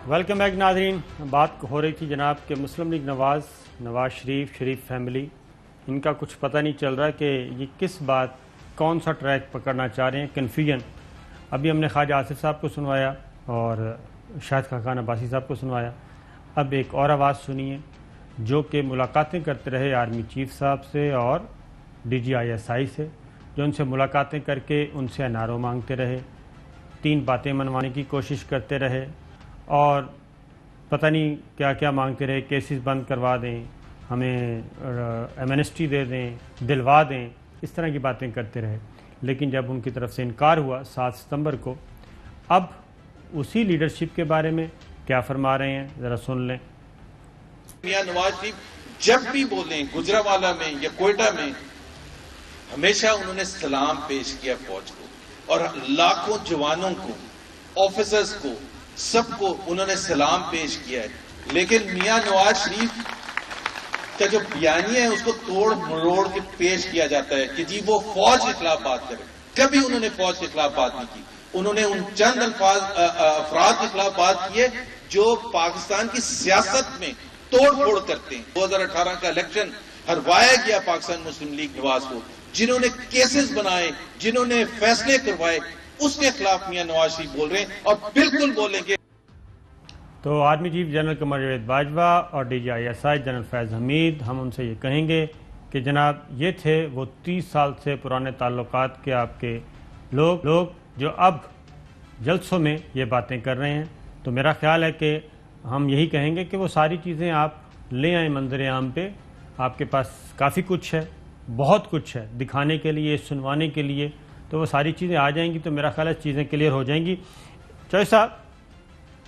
Welcome back ناظرین. بات ہو رہی تھی جناب کہ مسلم لیگ نواز شریف فیملی، ان کا کچھ پتہ نہیں چل رہا کہ یہ کس بات کون سا ٹریک پکڑنا چاہ رہے ہیں. کنفیوژن. ابھی ہم نے خواجہ آصف صاحب کو سنوایا اور شاہد خاقان عباسی صاحب کو سنوایا. اب ایک اور آواز سنیے جو کہ ملاقاتیں کرتے رہے آرمی چیف صاحب سے اور DGISI سے، جو ان سے ملاقاتیں کر کے ان سے این آر او مانگتے رہے، 3 باتیں منوانے کی کوشش کرتے رہے اور پتہ نہیں کیا کیا مانگتے رہے. کیسز بند کروا دیں، ہمیں ایمنسٹی دے دیں، دلوا دیں، اس طرح کی باتیں کرتے رہے. لیکن جب ان کی طرف سے انکار ہوا 7 ستمبر کو، اب اسی لیڈرشپ کے بارے میں کیا فرما رہے ہیں ذرا سن لیں. میاں نواز شریف جب بھی بولیں گجرانوالہ میں یا کوئٹہ میں، ہمیشہ انہوں نے سلام پیش کیا فوج کو اور لاکھوں جوانوں کو، آفیسرز کو، سب کو انہوں نے سلام پیش کیا ہے. لیکن میاں نواز شریف کا جو بیانیہ ہے اس کو توڑ مروڑ کے پیش کیا جاتا ہے کہ جی وہ فوج کے خلاف بات کرے. کبھی انہوں نے فوج کے خلاف بات نہیں کی. انہوں نے ان چند افراد کے خلاف بات کی ہے جو پاکستان کی سیاست میں توڑ پھوڑ کرتے ہیں. 2018 کا الیکشن ہروایا گیا پاکستان مسلم لیگ نواز کو، جنہوں نے کیسز بنائے، جنہوں نے فیصلے کروائے، اس کے خلاف میاں نواز شریف بول رہے ہیں اور بالکل بولیں گے. تو army chief general Qamar Javed Bajwa اور DGISI جنرل فیض حمید، ہم ان سے یہ کہیں گے کہ جناب یہ تھے وہ 30 سال سے پرانے تعلقات کے آپ کے لوگ جو اب جلسوں میں یہ باتیں کر رہے ہیں. تو میرا خیال ہے کہ ہم یہی کہیں گے کہ وہ ساری چیزیں آپ لے آئیں منظر عام پہ. آپ کے پاس کافی کچھ ہے، بہت کچھ ہے دکھانے کے لیے، سنوانے کے لیے. تو وہ ساری چیزیں آ جائیں گی تو میرا خیال ہے چیزیں کلیئر ہو جائیں گی. چوہے صاحب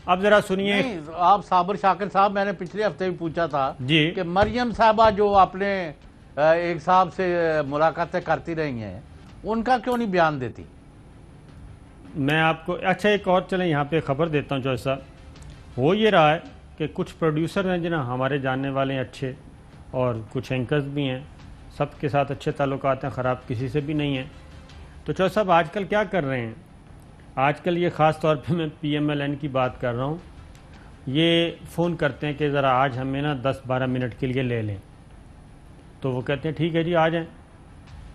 اب ذرا سنیے. آپ صابر شاکر صاحب، میں نے پچھلے ہفتے بھی پوچھا تھا جی کہ مریم صاحبہ جو اپنے ایک صاحب سے ملاقاتیں کرتی رہی ہیں، ان کا کیوں نہیں بیان دیتی؟ میں آپ کو اچھا ایک اور چلیں یہاں پہ خبر دیتا ہوں. چوہے صاحب وہ یہ رہا ہے کہ کچھ پروڈیوسر ہیں جنہیں ہمارے جاننے والے ہیں اچھے، اور کچھ اینکرز بھی ہیں، سب کے ساتھ اچھے تعلقات ہیں، خراب کسی سے بھی نہیں ہیں. تو چوہے صاحب آج کل کیا کر رہے ہیں؟ آج کل یہ خاص طور پہ میں PMLN کی بات کر رہا ہوں. یہ فون کرتے ہیں کہ ذرا آج ہمیں نا 10-12 منٹ کے لیے لے لیں. تو وہ کہتے ہیں ٹھیک ہے جی آ جائیں.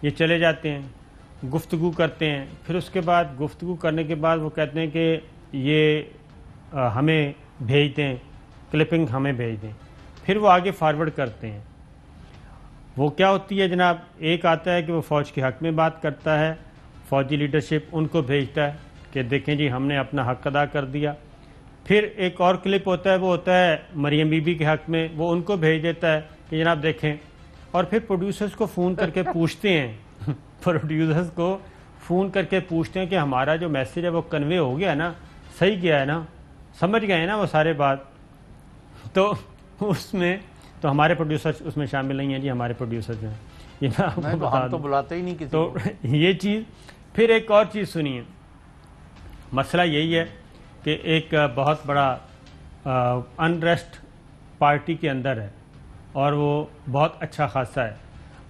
یہ چلے جاتے ہیں، گفتگو کرتے ہیں. پھر اس کے بعد گفتگو کرنے کے بعد وہ کہتے ہیں کہ یہ ہمیں بھیج دیں، کلپنگ ہمیں بھیج دیں. پھر وہ آگے فارورڈ کرتے ہیں. وہ کیا ہوتی ہے جناب؟ ایک آتا ہے کہ وہ فوج کے حق میں بات کرتا ہے، فوجی لیڈرشپ ان کو بھیجتا ہے کہ دیکھیں جی ہم نے اپنا حق ادا کر دیا. پھر ایک اور کلپ ہوتا ہے، وہ ہوتا ہے مریم بی بی کے حق میں، وہ ان کو بھیج دیتا ہے کہ جناب دیکھیں. اور پھر پروڈیوسرز کو فون کر کے پوچھتے ہیں پروڈیوسرز کو فون کر کے پوچھتے ہیں کہ ہمارا جو میسیج ہے وہ کنوے ہو گیا ہے نا، صحیح کیا ہے نا، سمجھ گئے ہیں نا وہ سارے بات. تو اس میں تو ہمارے پروڈیوسر اس میں شامل نہیں ہیں جی، ہمارے پروڈیوسرز ہیں یہ میں آپ کو بتا ہم تو دوں. بلاتے ہی نہیں کسی تو یہ چیز. پھر ایک اور چیز سنیے. مسئلہ یہی ہے کہ ایک بہت بڑا انریسٹ پارٹی کے اندر ہے اور وہ بہت اچھا خاصا ہے،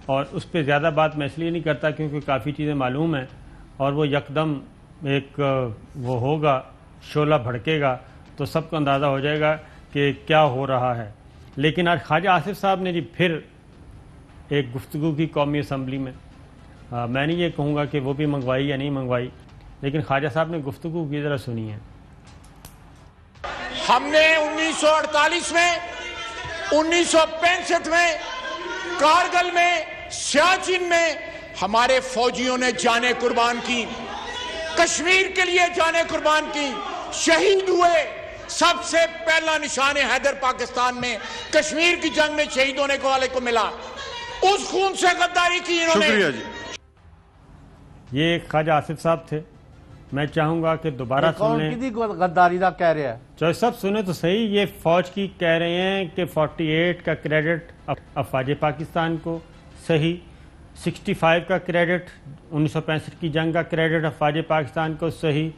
اور اس پہ زیادہ بات میں اس لیے نہیں کرتا کیونکہ کافی چیزیں معلوم ہیں، اور وہ یکدم ایک وہ ہوگا، شعلہ بھڑکے گا تو سب کو اندازہ ہو جائے گا کہ کیا ہو رہا ہے. لیکن آج خواجہ آصف صاحب نے جی پھر ایک گفتگو کی قومی اسمبلی میں. میں نہیں یہ کہوں گا کہ وہ بھی منگوائی یا نہیں منگوائی، لیکن خواجہ صاحب نے گفتگو کی، ذرا سنیے. ہم نے 1948 میں، 1965 میں، کارگل میں، سیاچن میں ہمارے فوجیوں نے جانیں قربان کی، کشمیر کے لیے جانیں قربان کی، شہید ہوئے. سب سے پہلا نشان حیدر پاکستان میں کشمیر کی جنگ میں شہید ہونے والے کو ملا. اس خون سے غداری کی انہوں نے. شکریہ جی. یہ خواجہ آصف صاحب تھے. میں چاہوں گا کہ دوبارہ سن لیں. کون کی غداری دا کہہ رہے ہیں؟ چوہے صاحب سنیں تو صحیح. یہ فوج کی کہہ رہے ہیں کہ 48 کا کریڈٹ افواج پاکستان کو، صحیح. 65 کا کریڈٹ 1965 کی جنگ کا کریڈٹ افواج پاکستان کو، صحیح.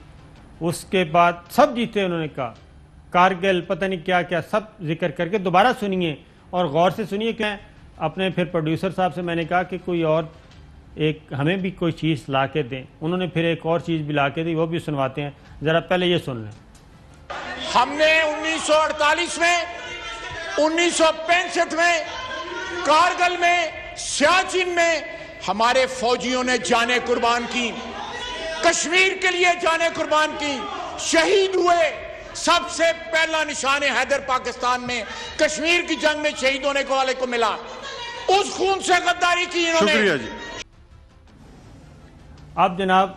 اس کے بعد سب جیتے انہوں نے کہا، کارگل پتہ نہیں کیا کیا سب ذکر کر کے. دوبارہ سنیے اور غور سے سنیے. کہ اپنے پھر پروڈیوسر صاحب سے میں نے کہا کہ کوئی اور ایک ہمیں بھی کوئی چیز لا کے دیں. انہوں نے پھر ایک اور چیز بھی لا کے دی، وہ بھی سنواتے ہیں. ذرا پہلے یہ سن لیں. ہم نے 1948 میں 1965 میں کارگل میں سیاچن میں ہمارے فوجیوں نے جانیں قربان کی، کشمیر کے لیے جانیں قربان کی، شہید ہوئے۔ سب سے پہلا نشان حیدر پاکستان میں کشمیر کی جنگ میں شہید ہونے والے کو ملا، اس خون سے غداری کی انہوں نے۔ شکریہ جی۔ اب جناب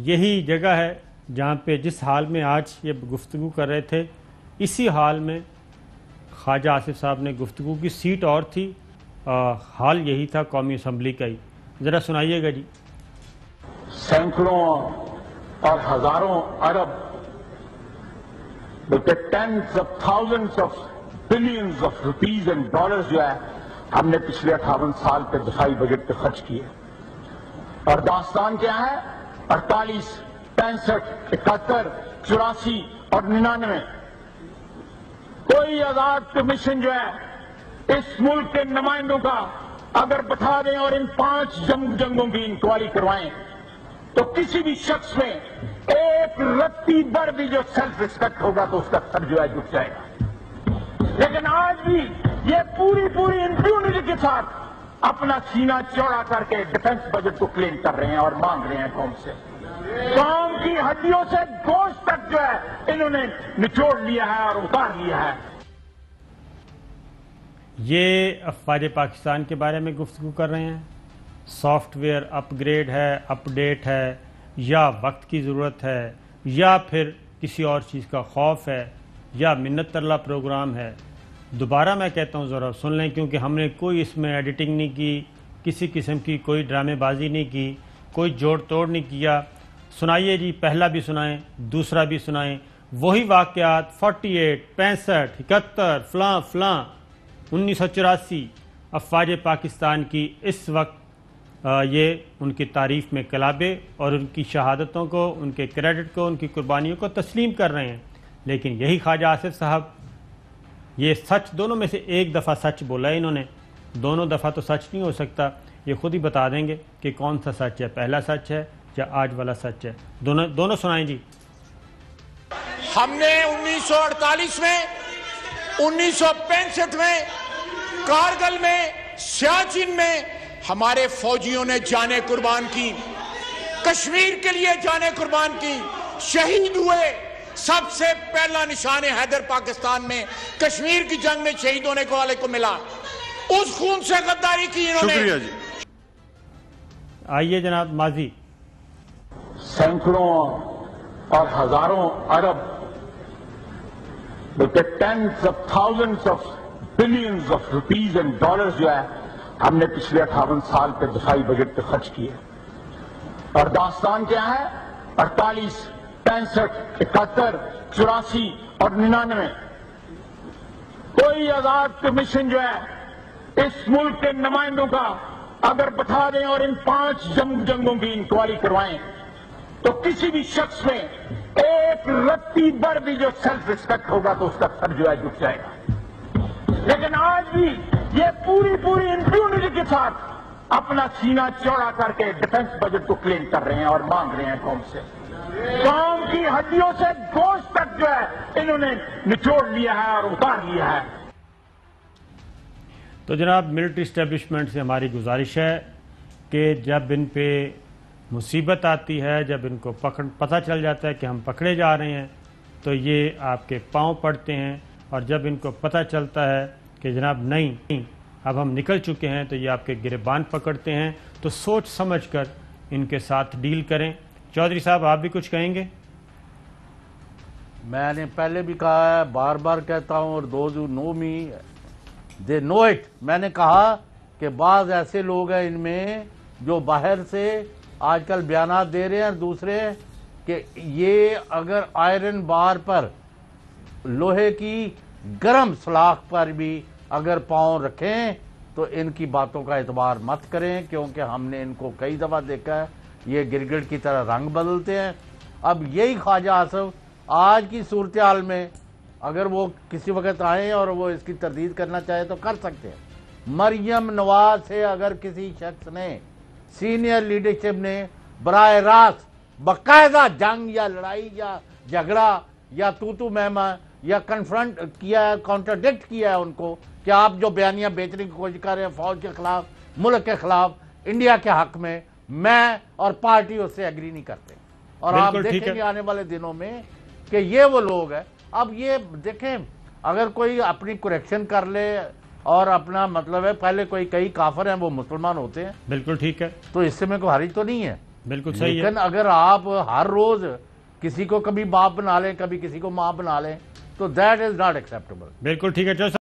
یہی جگہ ہے جہاں پہ جس حال میں آج یہ گفتگو کر رہے تھے، اسی حال میں خواجہ آصف صاحب نے گفتگو کی، سیٹ اور تھی، حال یہی تھا قومی اسمبلی کا ہی۔ ذرا سنائیے گا جی۔ سینکڑوں اور ہزاروں ارب بلکہ tens of thousands of billions of rupees and dollars جو ہے ہم نے پچھلے 58 سال پہ دفاعی بجٹ پہ خرچ کیے، اور داستان کیا ہے؟ 48، 65، 71، 84 اور 99 کوئی آزاد کمیشن جو ہے اس ملک کے نمائندوں کا اگر بٹھا دیں اور ان 5 جنگوں کی انکوائری کروائیں تو کسی بھی شخص میں ایک رتی بر بھی جو سیلف ریسپیکٹ ہوگا تو اس کا سر جو ہے جھک جائے گا۔ لیکن آج بھی یہ پوری امپیونٹی کے ساتھ اپنا سینہ چوڑا کر کے ڈیفنس بجٹ کو کلیم کر رہے ہیں اور مانگ رہے ہیں قوم سے۔ قوم کی ہڈیوں سے گوشت تک جو ہے انہوں نے نچوڑ لیا ہے اور اتار لیا ہے۔ یہ افواج پاکستان کے بارے میں گفتگو کر رہے ہیں۔ سافٹ ویئر اپ گریڈ ہے، اپ ڈیٹ ہے، یا وقت کی ضرورت ہے، یا پھر کسی اور چیز کا خوف ہے، یا منت ترلا پروگرام ہے۔ دوبارہ میں کہتا ہوں ذرا سن لیں، کیونکہ ہم نے کوئی اس میں ایڈیٹنگ نہیں کی، کسی قسم کی کوئی ڈرامے بازی نہیں کی، کوئی جوڑ توڑ نہیں کیا۔ سنائیے جی، پہلا بھی سنائیں، دوسرا بھی سنائیں، وہی واقعات 48، 65، 71 فلاں فلاں 1984 افواج پاکستان کی اس وقت یہ ان کی تعریف میں کلابے اور ان کی شہادتوں کو، ان کے کریڈٹ کو، ان کی قربانیوں کو تسلیم کر رہے ہیں۔ لیکن یہی خواجہ آصف صاحب یہ سچ دونوں میں سے ایک دفعہ سچ بولا ہے انہوں نے، دونوں دفعہ تو سچ نہیں ہو سکتا، یہ خود ہی بتا دیں گے کہ کون سا سچ ہے، پہلا سچ ہے یا آج والا سچ ہے۔ دونوں سنائیں جی۔ ہم نے 1948 میں 1965 میں کارگل میں سیاچن میں ہمارے فوجیوں نے جانیں قربان کی، کشمیر کے لیے جانیں قربان کی، شہید ہوئے۔ سب سے پہلا نشان حیدر پاکستان میں کشمیر کی جنگ میں شہید ہونے والے کو ملا، اس خون سے غداری کی انہوں نے۔ شکریہ جی۔ آئیے جناب ماضی۔ سینکڑوں اور ہزاروں ارب بلکہ tens of thousands of billions of rupees and dollars جو ہے ہم نے پچھلے 58 سال پہ دفاعی بجٹ پہ خرچ کیے، اور داستان کیا ہے؟ 48، 65، 71، 84 اور 99 کوئی آزاد کمیشن جو ہے اس ملک کے نمائندوں کا اگر بٹھا دیں اور ان 5 جنگوں کی انکوائری کروائیں تو کسی بھی شخص میں ایک رتی بر بھی جو سیلف ریسپیکٹ ہوگا تو اس کا سر جو ہے جھک جائے گا۔ لیکن آج بھی یہ پوری امپیونٹی کے ساتھ اپنا سینہ چوڑا کر کے ڈیفنس بجٹ کو کلیم کر رہے ہیں اور مانگ رہے ہیں قوم سے۔ قوم کی ہڈیوں سے گوشت تک جو ہے انہوں نے نچوڑ لیا ہے اور اتار لیا ہے۔ تو جناب ملٹری اسٹیبلشمنٹ سے ہماری گزارش ہے کہ جب ان پہ مصیبت آتی ہے، جب ان کو پتہ چل جاتا ہے کہ ہم پکڑے جا رہے ہیں، تو یہ آپ کے پاؤں پڑتے ہیں، اور جب ان کو پتہ چلتا ہے کہ جناب نہیں اب ہم نکل چکے ہیں، تو یہ آپ کے گریبان پکڑتے ہیں۔ تو سوچ سمجھ کر ان کے ساتھ ڈیل کریں۔ چودھری صاحب آپ بھی کچھ کہیں گے؟ میں نے پہلے بھی کہا ہے، بار بار کہتا ہوں، اور those who know me they know it. میں نے کہا کہ بعض ایسے لوگ ہیں ان میں جو باہر سے آج کل بیانات دے رہے ہیں، دوسرے کہ یہ اگر آئرن بار پر لوہے کی گرم سلاخ پر بھی اگر پاؤں رکھیں تو ان کی باتوں کا اعتبار مت کریں، کیونکہ ہم نے ان کو کئی دفعہ دیکھا ہے یہ گرگٹ کی طرح رنگ بدلتے ہیں۔ اب یہی خواجہ آصف آج کی صورتحال میں اگر وہ کسی وقت آئیں اور وہ اس کی تردید کرنا چاہے تو کر سکتے ہیں۔ مریم نواز سے اگر کسی شخص نے، سینئر لیڈرشپ نے براہ راست باقاعدہ جنگ یا لڑائی یا جھگڑا یا تو میں یا کنفرنٹ کیا ہے, کانٹراڈکٹ کیا ہے ان کو کہ آپ جو بیانیاں بیچنے کی کوشش کر رہے ہیں فوج کے خلاف, ملک کے خلاف, انڈیا کے حق میں اور پارٹی اس سے ایگری نہیں کرتے. اور آپ دیکھیں گے آنے والے دنوں میں کہ یہ وہ لوگ ہیں. اب یہ دیکھیں, اگر کوئی اپنی کریکشن کر لے اور اپنا مطلب ہے, پہلے کئی کافر ہیں وہ مسلمان ہوتے ہیں, بالکل ٹھیک ہے, تو اس سے میں کوئی حرج تو نہیں ہے. بالکل صحیح ہے. لیکن اگر آپ ہر روز کسی کو کبھی باپ بنا لیں, کبھی کسی کو ماں بنا لیں, تو دیٹ از ناٹ ایکسیپٹیبل. بالکل ٹھیک ہے.